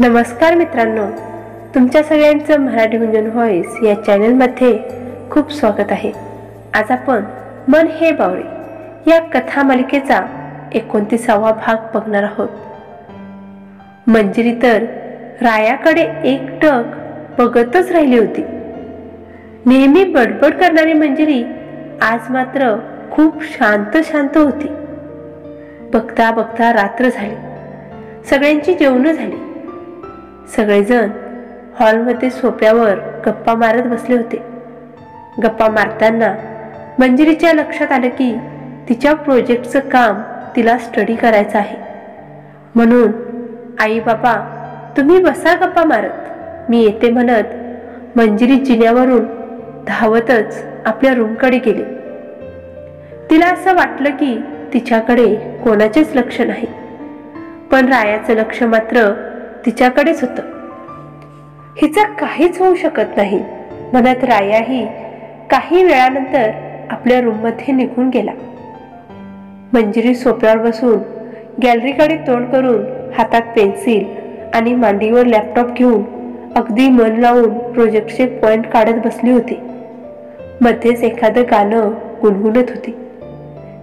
नमस्कार मित्रांनो, तुमच्या सगळ्यांचं मराठी गुंजन व्हॉइस या चॅनलमध्ये खूप स्वागत आहे. आज आपण मन हे बावरे या कथा मालिकेचा 29वा भाग बघणार आहोत. मंजिरी तर रायाकडे एकटक बघतच राहिली होती. नेहमी बडबड करणारी मंजिरी आज मात्र खूप शांत होती. बघता बघता रात्र झाली. सगळ्यांची जेवणं झाली. सगळेजण हॉलमध्ये सोफ्यावर गप्पा मारत बसले होते. गप्पा मारताना मंजिरीच्या लक्षात आलं की तिच्या प्रोजेक्टचं काम तिला स्टडी करायचं आहे. म्हणून आई बाबा तुम्ही बसा गप्पा मारत, मी येते म्हणत मंजिरी जिन्यावरून धावतच आपल्या रूमकडे गेली. तिला असं वाटलं की तिच्याकडे कोणाचेच लक्ष नाही, पण रायाचं लक्ष मात्र तिच्याकडेच होतं. हिचं काहीच होऊ शकत नाही म्हणत रायाही काही वेळानंतर आपल्या रूममध्ये निघून गेला. मंजिरी सोफ्यावर बसून गॅलरीकडे तोंड करून हातात पेन्सिल आणि मांडीवर लॅपटॉप घेऊन अगदी मन लावून प्रोजेक्टचे पॉइंट काढत बसली होती. मध्येच एखादं गाणं गुणगुणत होती.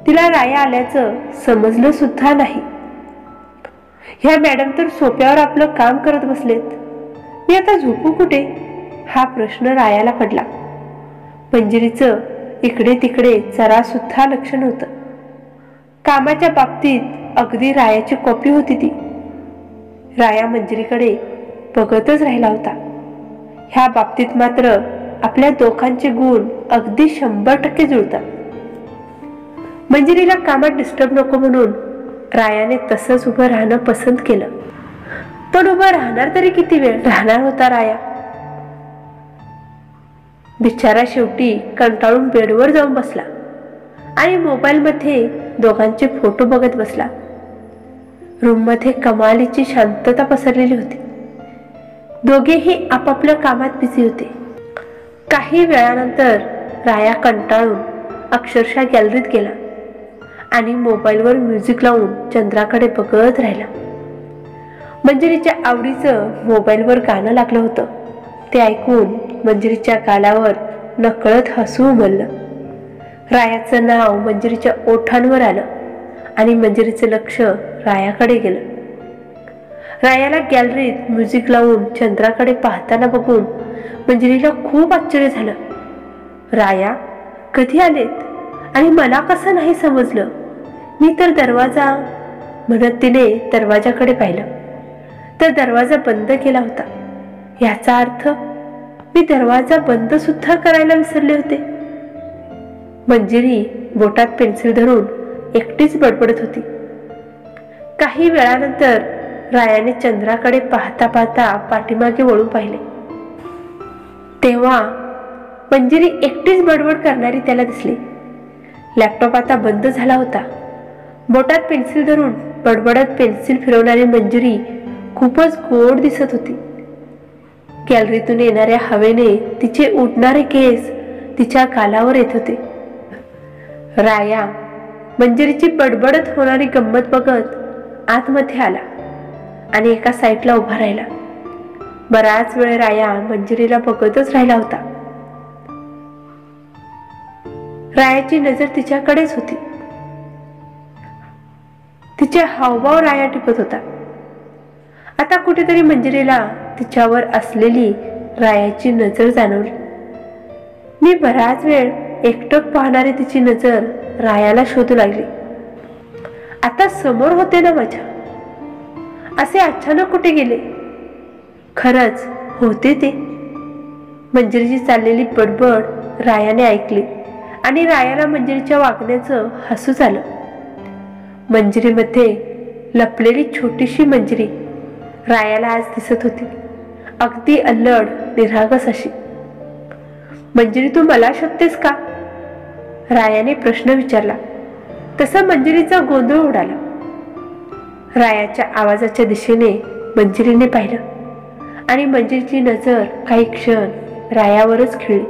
तिला राया आल्याचं समजलं सुद्धा नाही. ह्या मॅडम तर सोफ्यावर आपलं काम करत बसलेत, मी आता झोपू कुठे हा प्रश्न रायाला पडला. मंजिरीचं इकडे तिकडे जरा सुद्धा लक्ष नव्हतं. कामाच्या बाबतीत अगदी रायाची कॉपी होती ती. राया मंजिरीकडे बघतच राहिला होता. ह्या बाबतीत मात्र आपल्या दोघांचे गुण अगदी 100% जुळतात. मंजिरीला कामात डिस्टर्ब नको म्हणून रायाने तसंच उभं राहणं पसंत केलं. पण उभं राहणार तरी किती वेळ राहणार होता राया. बिचारा शेवटी कंटाळून बेडवर जाऊन बसला आणि मोबाईलमध्ये दोघांचे फोटो बघत बसला. रूममध्ये कमालीची शांतता पसरलेली होती. दोघेही आपापल्या कामात बिझी होते. काही वेळानंतर राया कंटाळून अक्षरशः गॅलरीत गेला आणि मोबाईलवर म्युझिक लावून चंद्राकडे बघत राहिला. मंजिरीच्या आवडीचं मोबाईलवर गाणं लागलं होतं. ते ऐकून मंजिरीच्या गालावर नकळत हसू उमललं. रायाचं नाव मंजिरीच्या ओठांवर आलं आणि मंजिरीचं लक्ष रायाकडे गेलं. रायाला गॅलरीत म्युझिक लावून चंद्राकडे पाहताना बघून मंजिरीला खूप आश्चर्य झालं. राया कधी आलेत आणि मला कसं नाही समजलं. मी तर दरवाजा म्हणत तिने दरवाजाकडे पाहिलं तर दरवाजा बंद केला होता. याचा अर्थ मी दरवाजा बंद सुद्धा करायला विसरले होते. मंजिरी बोटात पेन्सिल धरून एकटीच बडबडत होती. काही वेळानंतर रायाने चंद्राकडे पाहता पाहता पाठीमागे वळून पाहिले. तेव्हा मंजिरी एकटीच बडबड करणारी त्याला दिसली. लॅपटॉप आता बंद झाला होता. बोटात पेन्सिल धरून बडबडत पेन्सिल फिरवणारी मंजिरी खूपच गोड दिसत होती. गॅलरीतून येणाऱ्या हवेने तिचे उडणारे केस तिच्या गालावर येत होते. राया मंजिरीची बडबडत होणारी गंमत बघत आतमध्ये आला आणि एका साईडला उभा राहिला. बराच वेळ राया मंजिरीला बघतच राहिला होता. रायाची नजर तिच्याकडेच होती. तिचे हावभाव राया टिपत होता. आता कुठेतरी मंजिरीला तिच्यावर असलेली रायाची नजर जाणवली. मी बराच वेळ एकटक पाहणारी तिची नजर रायाला शोधू लागली. आता समोर होते ना माझ्या, असे अचानक कुठे गेले. खरंच होते ते. मंजिरीची चाललेली बडबड रायाने ऐकली आणि रायाला मंजिरीच्या वागण्याचं हसू आलं. मंजिरीमध्ये लपलेली छोटीशी मंजिरी रायाला आज दिसत होती. अगदी अल्लड निरागस अशी. मंजिरी तू मला शोधतेस का, रायाने प्रश्न विचारला. तसा मंजिरीचा गोंधळ उडाला. रायाच्या आवाजाच्या दिशेने मंजिरीने पाहिलं आणि मंजिरीची नजर काही क्षण रायावरच खिळली.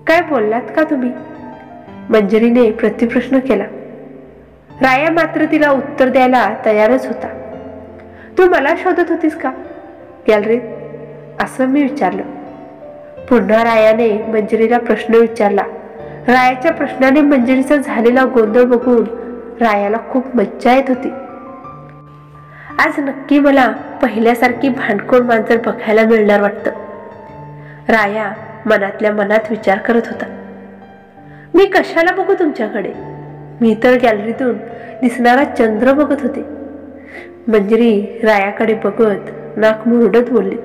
काय बोललात का तुम्ही, मंजिरीने प्रतिप्रश्न केला. राया मात्र तिला उत्तर द्यायला तयारच होता. तू मला शोधत होतीस का गॅलरीत? असं मी विचारलं. पुन्हा रायाने मंजिरीला प्रश्न विचारला. रायाच्या प्रश्नाने मंजिरीचा झालेला गोंधळ बघून रायाला खूप मज्जा येत होती. आज नक्की मला पहिल्यासारखी भांडखोर मांजर बघायला मिळणार वाटतं, राया मनातल्या मनात विचार करत होता. मी कशाला बघू तुमच्याकडे? मी तर गॅलरीतून दिसणारा चंद्र बघत होते. मंजिरी रायाकडे बघत नाक मुरडत बोलली.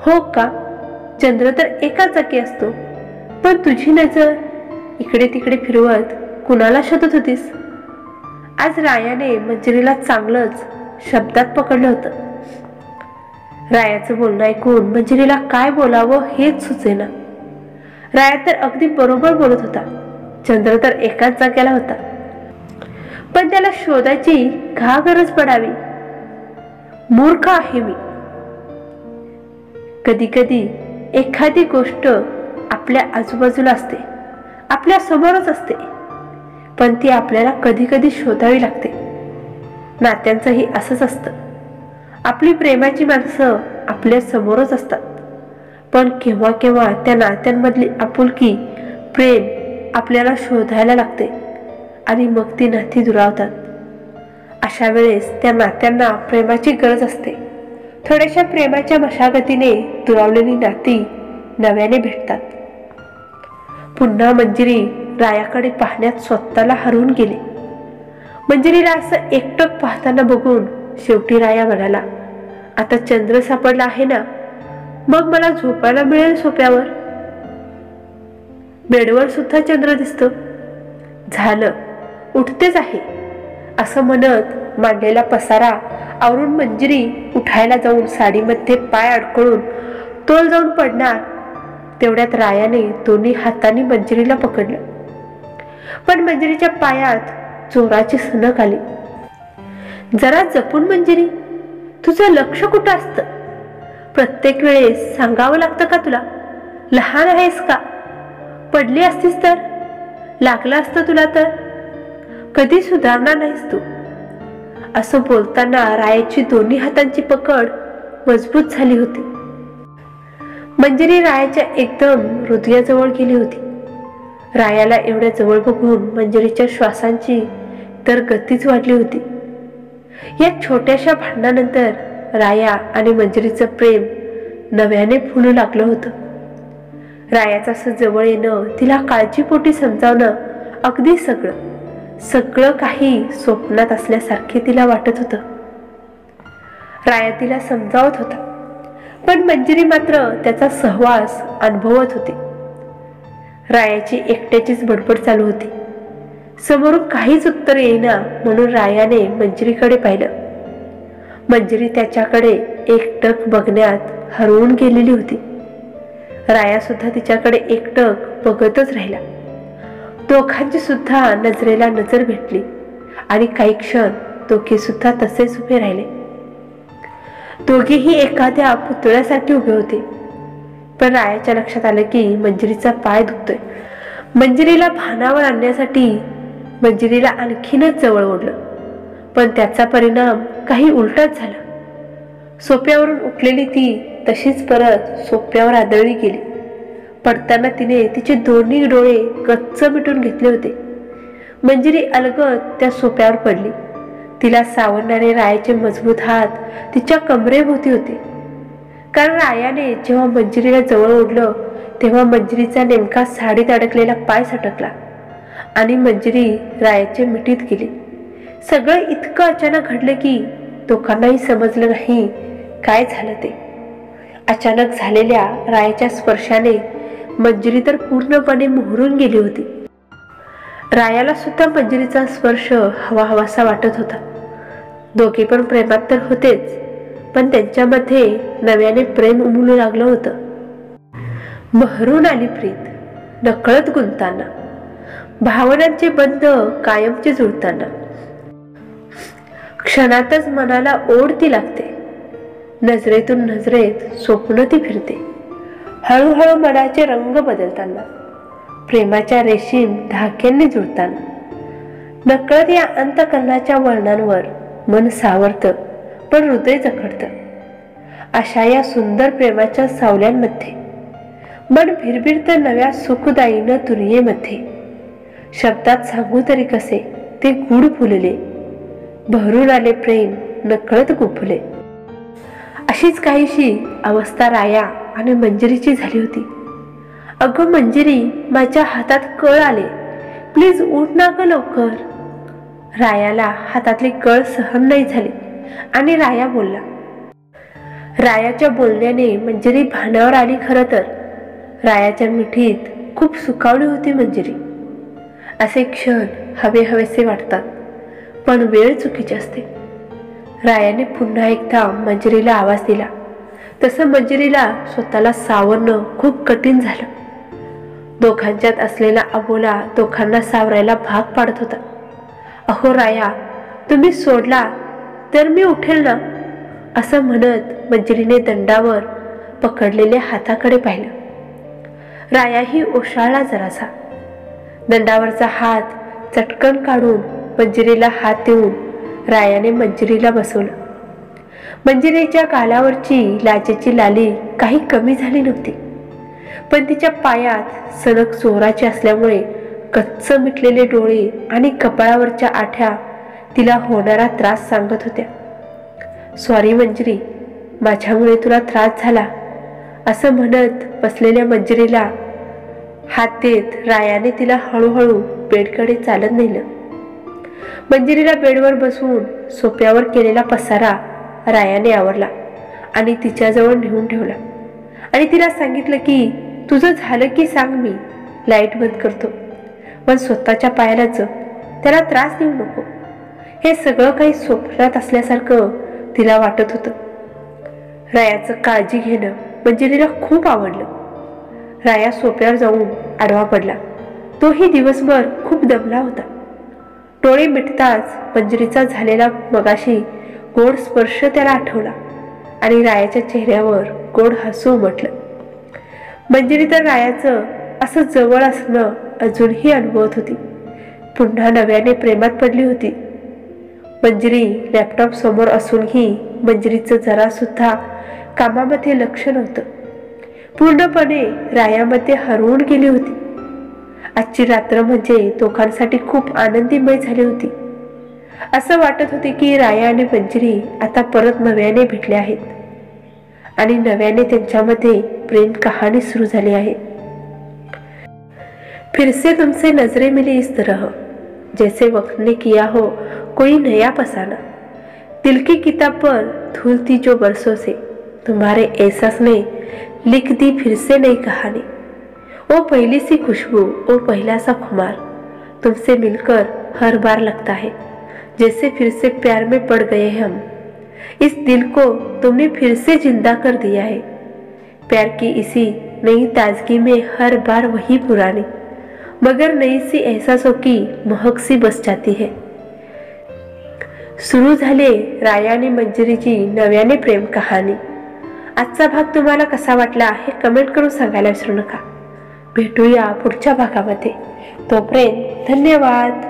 हो का? चंद्र तर एकाच जागी असतो, पण तुझी नजर इकडे तिकडे फिरवत कुणाला शोधत होतीस? आज रायाने मंजिरीला चांगलंच शब्दात पकडलं होतं. रायाचं बोलणं ऐकून मंजिरीला काय बोलावं हेच सुचेना. राया तर अगदी बरोबर बोलत होता. चंद्र तर एकाच जाग्याला होता, पण त्याला शोधायची का गरज पडावी? मूर्ख आहे मी. कधी कधी एखादी गोष्ट आपल्या आजूबाजूला असते, आपल्या समोरच असते, पण ती आपल्याला कधी कधी शोधावी लागते. नात्यांचंही असंच असतं. आपली प्रेमाची माणसं आपल्या समोरच असतात, पण केव्हा केव्हा त्या नात्यांमधली आपुलकी, प्रेम आपल्याला शोधायला लागते आणि मग ती नाती दुरावतात. अशा वेळेस त्या नात्यांना प्रेमाची गरज असते. थोड्याशा प्रेमाच्या मशागतीने दुरावलेली नाती नव्याने भेटतात. पुन्हा मंजिरी रायाकडे पाहण्यात स्वतःला हरवून गेली. मंजिरीला असं एकटक पाहताना बघून शेवटी राया म्हणाला, आता चंद्र सापडला आहे ना, मग मला झोपायला मिळेल सोप्यावर. बेडवर सुद्धा चंद्र दिसतो. झालं, उठतेच आहे. असं म्हणत मांडलेला पसारा आवरून मंजिरी उठायला जाऊन साडीमध्ये पाय अडकळून तोल जाऊन पडणार, तेवढ्यात रायाने दोन्ही हातांनी मंजिरीला पकडलं. पण मंजिरीच्या पायात जोराची सनक आली. जरा जपून मंजिरी, तुझं लक्ष कुठं असतं? प्रत्येक वेळेस सांगावं लागतं का तुला? लहान आहेस का? पडली असतीस तर? लागलं असतं तुला तर? कधी सुधारणार नाहीस तू. असं बोलताना रायाची दोन्ही हातांची पकड मजबूत झाली होती. मंजिरी रायाच्या एकदम हृदयाजवळ गेली होती. रायाला एवढ्या जवळ बघून मंजिरीच्या श्वासांची तर गतीच वाढली होती. या छोट्याशा भांडणानंतर राया आणि मंजिरीचं प्रेम नव्याने फुलू लागलं होतं. रायाचं असं जवळ येणं, तिला काळजीपोटी समजावणं, अगदी सगळं काही स्वप्नात असल्यासारखे तिला वाटत होतं. राया तिला समजावत होता, पण मंजिरी मात्र त्याचा सहवास अनुभवत होती. रायाची एकट्याचीच बडबड चालू होती. समोरून काहीच उत्तर येईना म्हणून रायाने मंजिरीकडे पाहिलं. मंजिरी त्याच्याकडे एकटक बघण्यात हरवून गेलेली होती. राया सुद्धा तिच्याकडे एकटक बघतच राहिला. दोघांची सुद्धा नजरेला नजर भेटली आणि काही क्षण दोघे सुद्धा तसेच उभे राहिले. दोघेही एखाद्या पुतळ्यासाठी उभे होते. पण रायाच्या लक्षात आलं की मंजिरीचा पाय दुखतोय. मंजिरीला भानावर आणण्यासाठी मंजिरीला आणखीनच जवळ ओढलं, पण त्याचा परिणाम काही उलटाच झाला. सोप्यावरून उठलेली ती तशीच परत सोप्यावर आदळली गेली. पडताना तिने तिचे दोन्ही डोळे गच्च मिटून घेतले होते. मंजिरी अलगद त्या सोप्यावर पडली. तिला सावरणारे रायाचे मजबूत हात तिच्या कमरेभोवती होते. कारण रायाने जेव्हा मंजिरीला जवळ ओढलं तेव्हा मंजिरीचा नेमका साडीत अडकलेला पाय सटकला आणि मंजिरी रायाचे मिठीत गेली. सगळं इतकं अचानक घडलं की दोघांनाही समजलं नाही काय झालं ते. अचानक झालेल्या रायाच्या स्पर्शाने मंजिरी तर पूर्णपणे मोहरून गेली होती. रायाला सुद्धा मंजिरीचा स्पर्श हवाहवासा वाटत होता. दोघे पण प्रेमात तर होतेच, पण त्यांच्यामध्ये नव्याने प्रेम उमलू लागलं होतं. बहरून आली प्रीत, नकळत गुंतताना, भावनांचे बंध कायमचे जुळताना. क्षणातच मनाला ओढ ती लागते. नजरेतून नजरेत स्वप्न ती फिरते. हळूहळू मनाचे रंग बदलताना, प्रेमाच्या रेशीम धाग्यांनी जुळताना. नकळत या अंतकरणाच्या वर्णांवर मन सावरतं, पण हृदय जखडतं. अशा या सुंदर प्रेमाच्या सावल्यांमध्ये मन भिरभिरतं नव्या सुखदायीनं दुनियेमध्ये. शब्दात सांगू तरी कसे ते गूढ फुलले, भरून आले प्रेम नकळत गुफले. अशीच काहीशी अवस्था राया आणि मंजिरीची झाली होती. अगं मंजिरी, माझ्या हातात कळ आले, प्लीज उठ ना ग लवकर. रायाला हातातली कळ सहन नाही झाली आणि राया बोलला. रायाच्या बोलण्याने मंजिरी भानावर आली. खरं तर रायाच्या मिठीत खूप सुखावली होती मंजिरी. असे क्षण हवे हवेसे वाटतात, पण वेळ चुकीची असते. रायाने पुन्हा एकदा मंजिरीला आवाज दिला. तसं मंजिरीला स्वतःला सावरणं खूप कठीण झालं. दोघांच्यात असलेला अबोला दोघांना सावरायला भाग पाडत होता. अहो राया, तुम्ही सोडला तर मी उठेल ना, असं म्हणत मंजिरीने दंडावर पकडलेल्या हाताकडे पाहिलं. रायाही ओशाळला जरासा. दंडावरचा हात चटकन काढून मंजिरीला हात देऊन रायाने मंजिरीला बसवलं. मंजिरीच्या गालावरची लाजेची लाली काही कमी झाली नव्हती, पण तिच्या पायात सनक जोराची असल्यामुळे कच्च मिटलेले डोळे आणि कपाळावरच्या आठ्या तिला होणारा त्रास सांगत होत्या. सॉरी मंजिरी, माझ्यामुळे तुला त्रास झाला, असं म्हणत बसलेल्या मंजिरीला हात देत रायाने तिला हळूहळू बेडकडे चालत नेलं. मंजिरीला बेडवर बसवून सोफ्यावर केलेला पसारा रायाने आवरला आणि तिच्याजवळ नेऊन ठेवला आणि तिला सांगितलं की तुझं झालं की सांग, मी लाईट बंद करतो, पण स्वतःच्या पायाला जप, त्याला त्रास देऊ नको. हे सगळं काही स्वप्नात असल्यासारखं तिला वाटत होतं. रायाचं काळजी घेणं मंजिरीला खूप आवडलं. राया सोफ्यावर जाऊन आडवा पडला. तोही दिवसभर खूप दमला होता. डोळे मिटताच मंजिरीचा झालेला मगाशी गोड स्पर्श त्याला आठवला आणि रायाच्या चेहऱ्यावर गोड हसू उमटलं. मंजिरी तर रायाचं असं जवळ असणं अजूनही अनुभवत होती. पुन्हा नव्याने प्रेमात पडली होती. मंजिरी लॅपटॉप समोर असूनही मंजिरीचं जरा सुद्धा कामामध्ये लक्ष नव्हतं. पूर्णपणे रायामध्ये हरवून गेली होती. आजची रात्र म्हणजे दोघांसाठी खूप आनंदीमय झाली होती. असं वाटत होते की राया आणि मंजिरी आता परत नव्याने भेटले आहेत आणि नव्याने त्यांच्यामध्ये प्रेम कहाणी सुरू झाली आहे. फिर से तुमसे नजरें मिली इस तरह, जैसे वक्त ने किया हो कोई नया फसाना. दिल की किताब पर धूल थी जो बरसों से, तुम्हारे एहसास ने लिख दी फिर से नई कहानी. वो पहली सी खुशबू, वो पहला सा खुमार, तुमसे मिलकर हर बार लगता है जैसे फिर से प्यार में पड़ गए हैं हम. इस दिल को तुमने फिर से जिंदा कर दिया है. प्यार की इसी नई ताजगी में हर बार वही पुरानी मगर नई सी एहसासों की महक सी बस जाती है. सुरू झाले राया आणि मंजिरीची नव्याने प्रेम कहाणी. आजचा भाग तुम्हाला कसा वाटला हे कमेंट करून सांगायला विसरू नका. भेटूया पुढच्या भागामध्ये. तोपर्यंत धन्यवाद.